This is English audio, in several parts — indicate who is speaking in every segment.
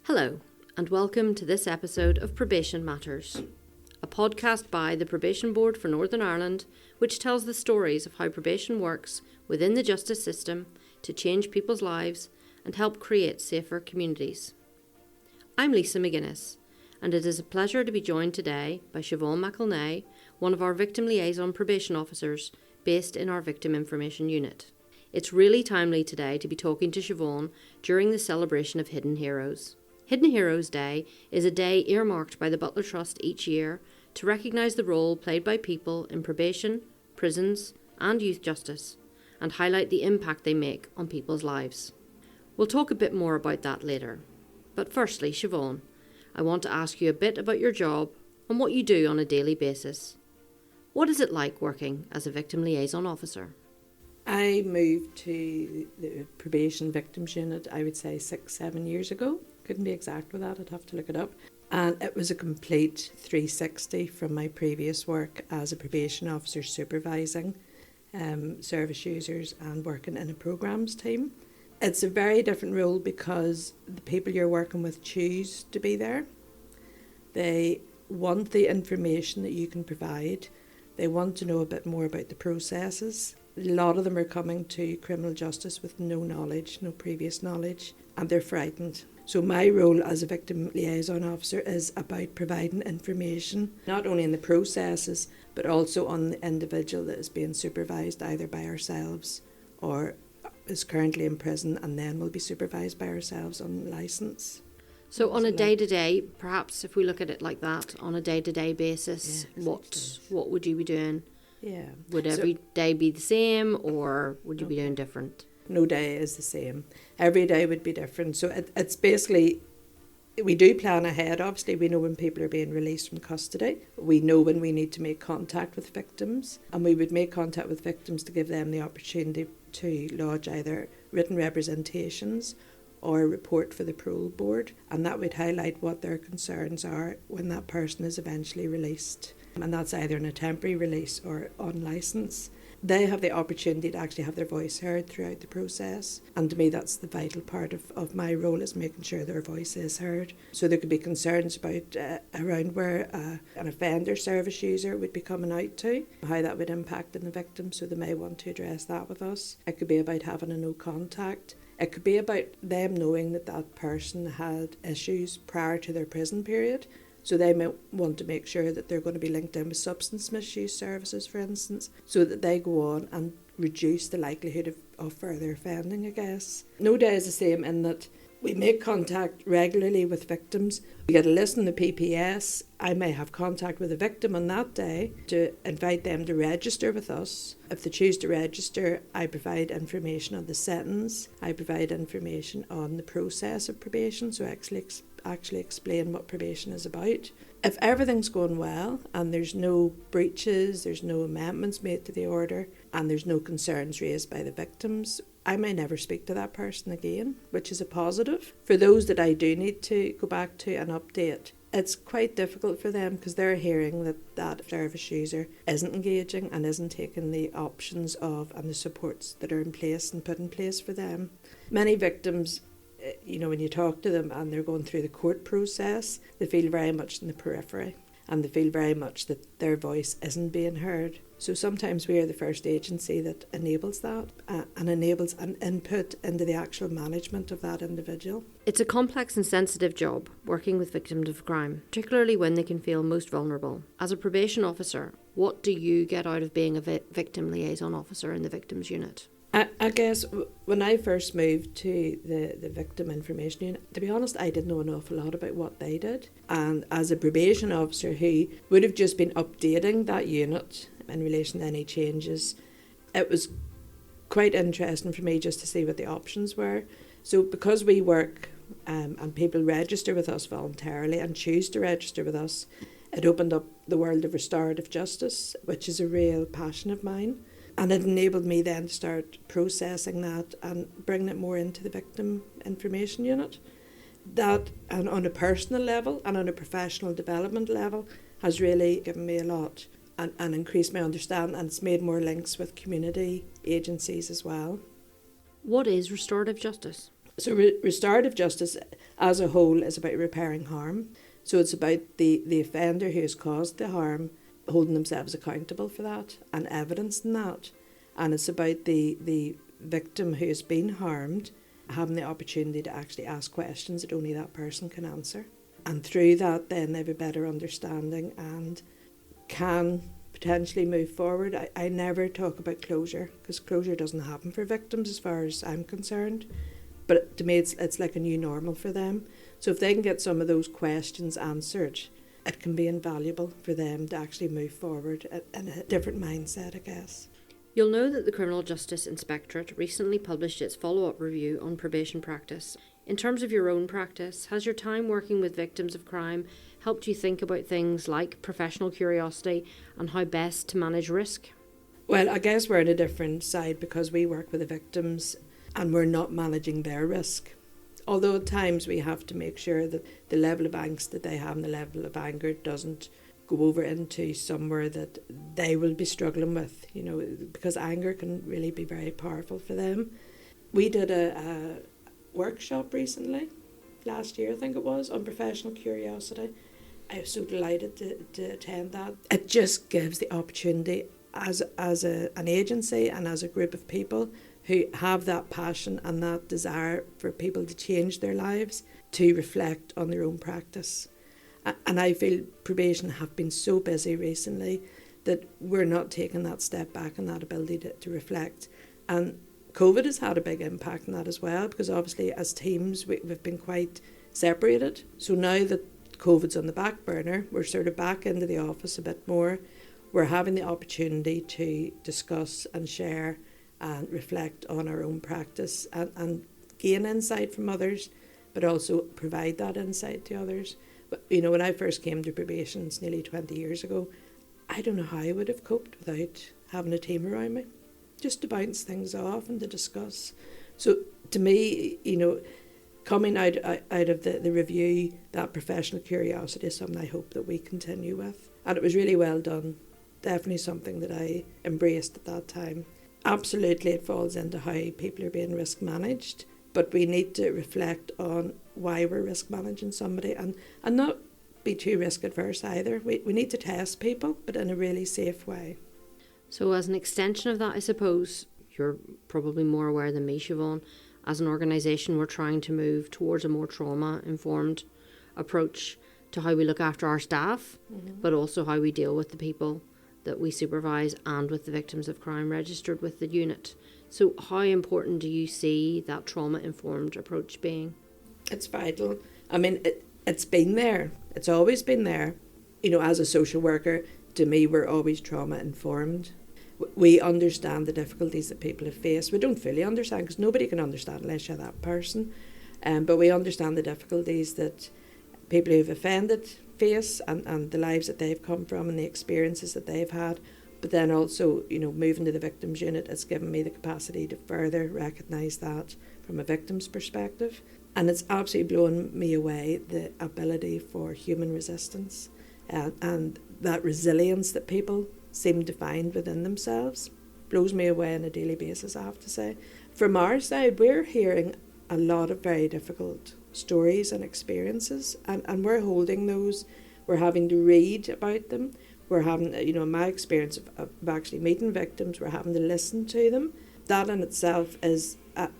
Speaker 1: Hello, and welcome to this episode of Probation Matters, a podcast by the Probation Board for Northern Ireland, which tells the stories of how probation works within the justice system to change people's lives and help create safer communities. I'm Lisa Maginnis, and it is a pleasure to be joined today by Siobhan, one of our Victim Liaison Probation Officers based in our Victim Information Unit. It's really timely today to be talking to Siobhan during the celebration of Hidden Heroes. Hidden Heroes Day is a day earmarked by the Butler Trust each year to recognise the role played by people in probation, prisons and youth justice and highlight the impact they make on people's lives. We'll talk a bit more about that later. But firstly, Siobhan, I want to ask you a bit about your job and what you do on a daily basis. What is it like working as a Victim Liaison Officer?
Speaker 2: I moved to the Probation Victims Unit, I would say 6-7 years ago. Couldn't be exact with that, I'd have to look it up. And it was a complete 360 from my previous work as a probation officer supervising service users and working in a programs team. It's a very different role because the people you're working with choose to be there. They want the information that you can provide. They want to know a bit more about the processes. A lot of them are coming to criminal justice with no knowledge, no previous knowledge, and they're frightened. So my role as a victim liaison officer is about providing information, not only in the processes, but also on the individual that is being supervised either by ourselves or is currently in prison and then will be supervised by ourselves on licence.
Speaker 1: So on a day-to-day, perhaps if we look at it like that, on a day-to-day basis,
Speaker 2: Yeah,
Speaker 1: what would you be doing?
Speaker 2: Yeah.
Speaker 1: Would every day be the same or would you be doing different?
Speaker 2: No day is the same. Every day would be different. So it's basically, we do plan ahead, obviously. We know when people are being released from custody. We know when we need to make contact with victims. And we would make contact with victims to give them the opportunity to lodge either written representations or a report for the parole board. And that would highlight what their concerns are when that person is eventually released. And that's either in a temporary release or on licence. They have the opportunity to actually have their voice heard throughout the process. And to me, that's the vital part of my role, is making sure their voice is heard. So there could be concerns about around where an offender service user would be coming out to, how that would impact on the victim. So they may want to address that with us. It could be about having a no contact. It could be about them knowing that that person had issues prior to their prison period. So they might want to make sure that they're going to be linked in with substance misuse services, for instance, so that they go on and reduce the likelihood of further offending, I guess. No day is the same in that we make contact regularly with victims. We get a list in the PPS. I may have contact with a victim on that day to invite them to register with us. If they choose to register, I provide information on the sentence. I provide information on the process of probation, so actually explain what probation is about. If everything's going well and there's no breaches, there's no amendments made to the order, and there's no concerns raised by the victims, I may never speak to that person again, which is a positive. For those that I do need to go back to and update, it's quite difficult for them because they're hearing that service user isn't engaging and isn't taking the options of and the supports that are in place and put in place for them. Many victims, when you talk to them and they're going through the court process, they feel very much in the periphery and they feel very much that their voice isn't being heard. So sometimes we are the first agency that enables that and enables an input into the actual management of that individual.
Speaker 1: It's a complex and sensitive job working with victims of crime, particularly when they can feel most vulnerable. As a probation officer, what do you get out of being a victim liaison officer in the victims unit?
Speaker 2: I guess when I first moved to the Victim Information Unit, to be honest, I didn't know an awful lot about what they did. And as a probation officer who would have just been updating that unit in relation to any changes, it was quite interesting for me just to see what the options were. So because we work and people register with us voluntarily and choose to register with us, it opened up the world of restorative justice, which is a real passion of mine. And it enabled me then to start processing that and bringing it more into the Victim Information Unit. That, and on a personal level and on a professional development level, has really given me a lot and increased my understanding, and it's made more links with community agencies as well.
Speaker 1: What is restorative justice?
Speaker 2: So restorative justice as a whole is about repairing harm. So it's about the offender who has caused the harm holding themselves accountable for that and evidencing that. And it's about the victim who has been harmed having the opportunity to actually ask questions that only that person can answer. And through that, then they have a better understanding and can potentially move forward. I never talk about closure, because closure doesn't happen for victims as far as I'm concerned. But to me, it's like a new normal for them. So if they can get some of those questions answered, it can be invaluable for them to actually move forward in a different mindset, I guess.
Speaker 1: You'll know that the Criminal Justice Inspectorate recently published its follow-up review on probation practice. In terms of your own practice, has your time working with victims of crime helped you think about things like professional curiosity and how best to manage risk?
Speaker 2: Well, I guess we're on a different side because we work with the victims and we're not managing their risk. Although at times we have to make sure that the level of angst that they have and the level of anger doesn't go over into somewhere that they will be struggling with, because anger can really be very powerful for them. We did a workshop recently, last year I think it was, on professional curiosity. I was so delighted to attend that. It just gives the opportunity as an agency and as a group of people who have that passion and that desire for people to change their lives to reflect on their own practice. And I feel probation have been so busy recently that we're not taking that step back and that ability to reflect. And COVID has had a big impact on that as well, because obviously as teams we've been quite separated. So now that COVID's on the back burner, we're sort of back into the office a bit more. We're having the opportunity to discuss and share and reflect on our own practice and gain insight from others, but also provide that insight to others. But, when I first came to probation, it's nearly 20 years ago, I don't know how I would have coped without having a team around me, just to bounce things off and to discuss. So to me, coming out of the review, that professional curiosity is something I hope that we continue with. And it was really well done. Definitely something that I embraced at that time. Absolutely, it falls into how people are being risk managed, but we need to reflect on why we're risk managing somebody and not be too risk adverse either. We need to test people, but in a really safe way.
Speaker 1: So as an extension of that, I suppose, you're probably more aware than me, Siobhan, as an organisation we're trying to move towards a more trauma-informed approach to how we look after our staff, but also how we deal with the people that we supervise and with the victims of crime registered with the unit. So how important do you see that trauma-informed approach being?
Speaker 2: It's vital. I mean, it's been there. It's always been there. As a social worker, to me, we're always trauma-informed. We understand the difficulties that people have faced. We don't fully understand, because nobody can understand unless you're that person. But we understand the difficulties that people who've offended face and the lives that they've come from and the experiences that they've had. But then also, moving to the victims unit, it's given me the capacity to further recognise that from a victim's perspective. And it's absolutely blown me away, the ability for human resistance and that resilience that people seem to find within themselves. Blows me away on a daily basis, I have to say. From our side, we're hearing a lot of very difficult stories and experiences, and we're holding those. We're having to read about them. We're having, in my experience of actually meeting victims, we're having to listen to them. That in itself is,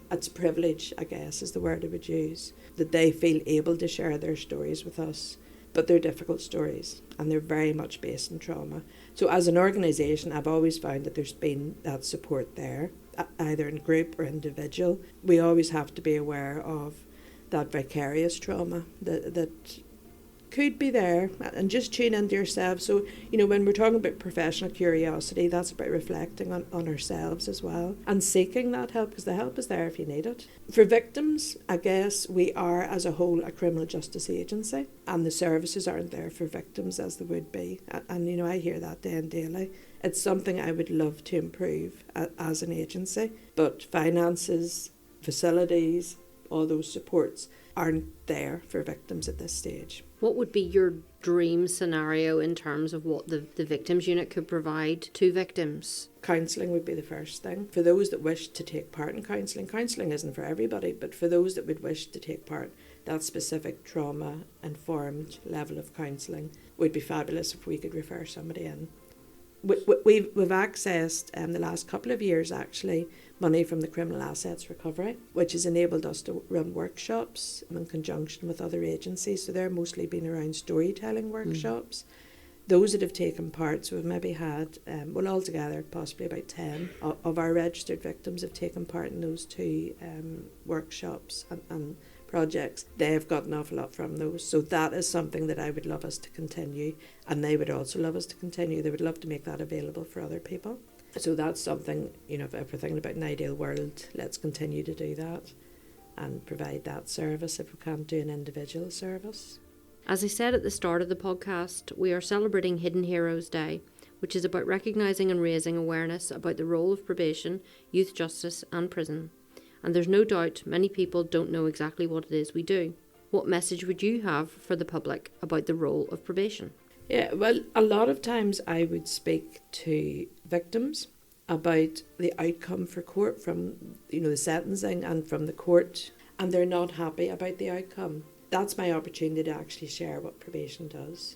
Speaker 2: it's a privilege, I guess, is the word I would use, that they feel able to share their stories with us. But they're difficult stories, and they're very much based in trauma. So as an organisation, I've always found that there's been that support there, either in group or individual. We always have to be aware of that vicarious trauma that could be there, and just tune into yourself. So, when we're talking about professional curiosity, that's about reflecting on ourselves as well and seeking that help, because the help is there if you need it. For victims, I guess we are as a whole a criminal justice agency, and the services aren't there for victims as they would be. And I hear that day and daily. It's something I would love to improve as an agency, but finances, facilities, all those supports aren't there for victims at this stage.
Speaker 1: What would be your dream scenario in terms of what the victims unit could provide to victims?
Speaker 2: Counselling would be the first thing. For those that wish to take part in counselling isn't for everybody, but for those that would wish to take part, that specific trauma-informed level of counselling would be fabulous if we could refer somebody in. We've accessed, the last couple of years actually, money from the Criminal Assets Recovery, which has enabled us to run workshops in conjunction with other agencies. So they're mostly been around storytelling workshops. Those that have taken part, so we've maybe had, altogether possibly about 10 of our registered victims have taken part in those two workshops and projects. They've got an awful lot from those. So that is something that I would love us to continue, and they would also love us to continue. They would love to make that available for other people. So that's something, if we're thinking about an ideal world, let's continue to do that and provide that service if we can't do an individual service.
Speaker 1: As I said at the start of the podcast, we are celebrating Hidden Heroes Day, which is about recognising and raising awareness about the role of probation, youth justice and prison. And there's no doubt many people don't know exactly what it is we do. What message would you have for the public about the role of probation?
Speaker 2: Yeah, well, a lot of times I would speak to victims about the outcome for court from, the sentencing and from the court, and they're not happy about the outcome. That's my opportunity to actually share what probation does.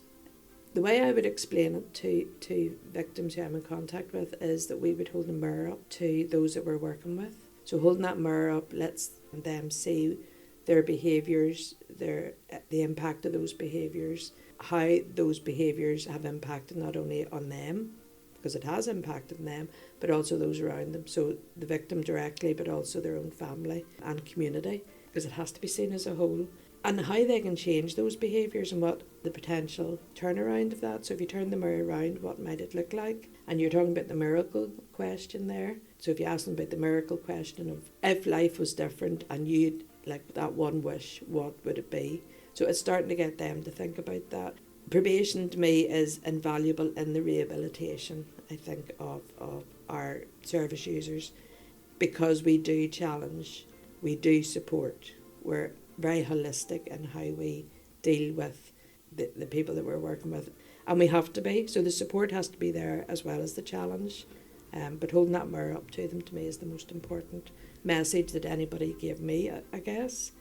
Speaker 2: The way I would explain it to victims who I'm in contact with is that we would hold a mirror up to those that we're working with. So holding that mirror up lets them see their behaviours, the impact of those behaviours, how those behaviours have impacted not only on them, because it has impacted them, but also those around them. So the victim directly, but also their own family and community, because it has to be seen as a whole. And how they can change those behaviours and what the potential turnaround of that. So if you turn the mirror around, what might it look like? And you're talking about the miracle question there. So if you ask them about the miracle question of if life was different and you'd like that one wish, what would it be? So it's starting to get them to think about that. Probation to me is invaluable in the rehabilitation, I think, of our service users, because we do challenge, we do support, we're very holistic in how we deal with the people that we're working with, and we have to be. So the support has to be there as well as the challenge, but holding that mirror up to them to me is the most important message that anybody gave me, I guess.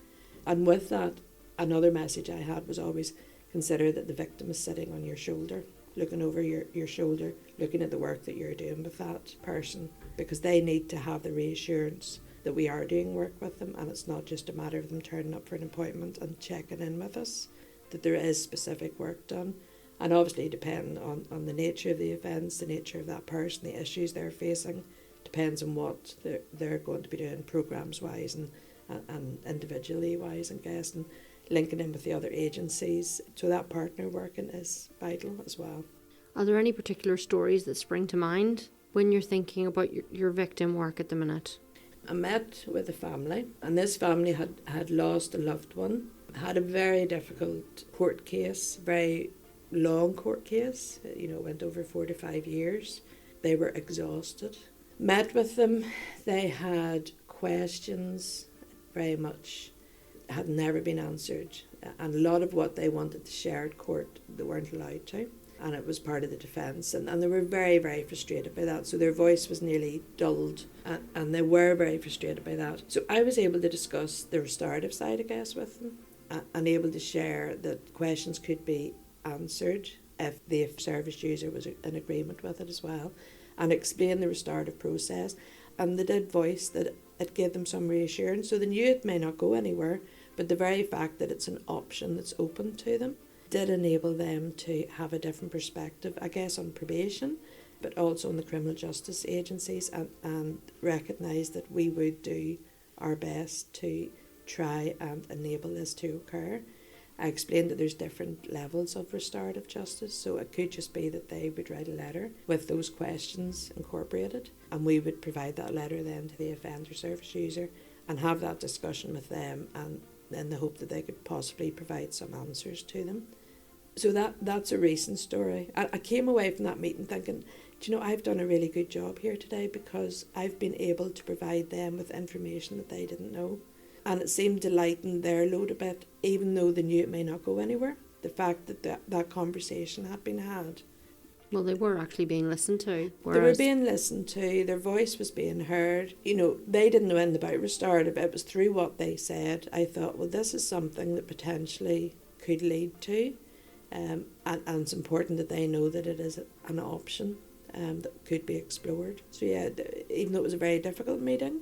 Speaker 2: And with that, another message I had was always consider that the victim is sitting on your shoulder, looking over your shoulder, looking at the work that you're doing with that person, because they need to have the reassurance that we are doing work with them, and it's not just a matter of them turning up for an appointment and checking in with us, that there is specific work done. And obviously depending on the nature of the offence, the nature of that person, the issues they're facing, depends on what they're going to be doing programmes wise and individually wise, I guess, and linking in with the other agencies. So that partner working is vital as well.
Speaker 1: Are there any particular stories that spring to mind when you're thinking about your victim work at the minute?
Speaker 2: I met with a family, and this family had lost a loved one, had a very difficult court case, very long court case, went over 4 to 5 years. They were exhausted. Met with them, they had questions very much had never been answered, and a lot of what they wanted to share at court they weren't allowed to, and it was part of the defence, and they were very, very frustrated by that. So their voice was nearly dulled, and they were very frustrated by that. So I was able to discuss the restorative side, I guess, with them, and able to share that questions could be answered if the service user was in agreement with it as well, and explain the restorative process. And they did voice that it gave them some reassurance. So they knew it may not go anywhere, but the very fact that it's an option that's open to them did enable them to have a different perspective, I guess, on probation, but also on the criminal justice agencies, and recognise that we would do our best to try and enable this to occur. I explained that there's different levels of restorative justice, so it could just be that they would write a letter with those questions incorporated, and we would provide that letter then to the offender service user and have that discussion with them, and in the hope that they could possibly provide some answers to them. So that's a recent story. I came away from that meeting thinking, I've done a really good job here today, because I've been able to provide them with information that they didn't know. And it seemed to lighten their load a bit, even though they knew it may not go anywhere. the fact that that conversation had been had.
Speaker 1: Well, they were actually being listened to.
Speaker 2: They were being listened to, their voice was being heard. They didn't know anything about restorative. It was through what they said. I thought, well, this is something that potentially could lead to, and it's important that they know that it is an option that could be explored. So yeah, even though it was a very difficult meeting,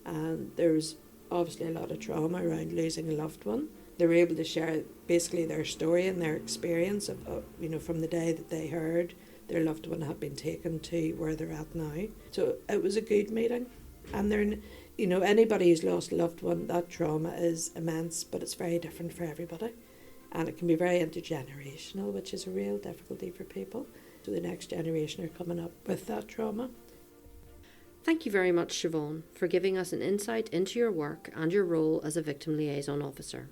Speaker 2: and there was obviously a lot of trauma around losing a loved one, they were able to share basically their story and their experience of from the day that they heard their loved one had been taken to where they're at now. So it was a good meeting. And anybody who's lost a loved one, that trauma is immense, but it's very different for everybody. And it can be very intergenerational, which is a real difficulty for people. So the next generation are coming up with that trauma.
Speaker 1: Thank you very much, Siobhan, for giving us an insight into your work and your role as a Victim Liaison Officer.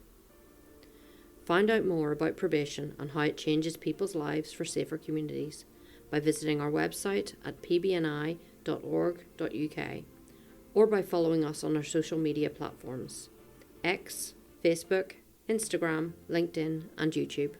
Speaker 1: Find out more about probation and how it changes people's lives for safer communities by visiting our website at pbni.org.uk or by following us on our social media platforms: X, Facebook, Instagram, LinkedIn and YouTube.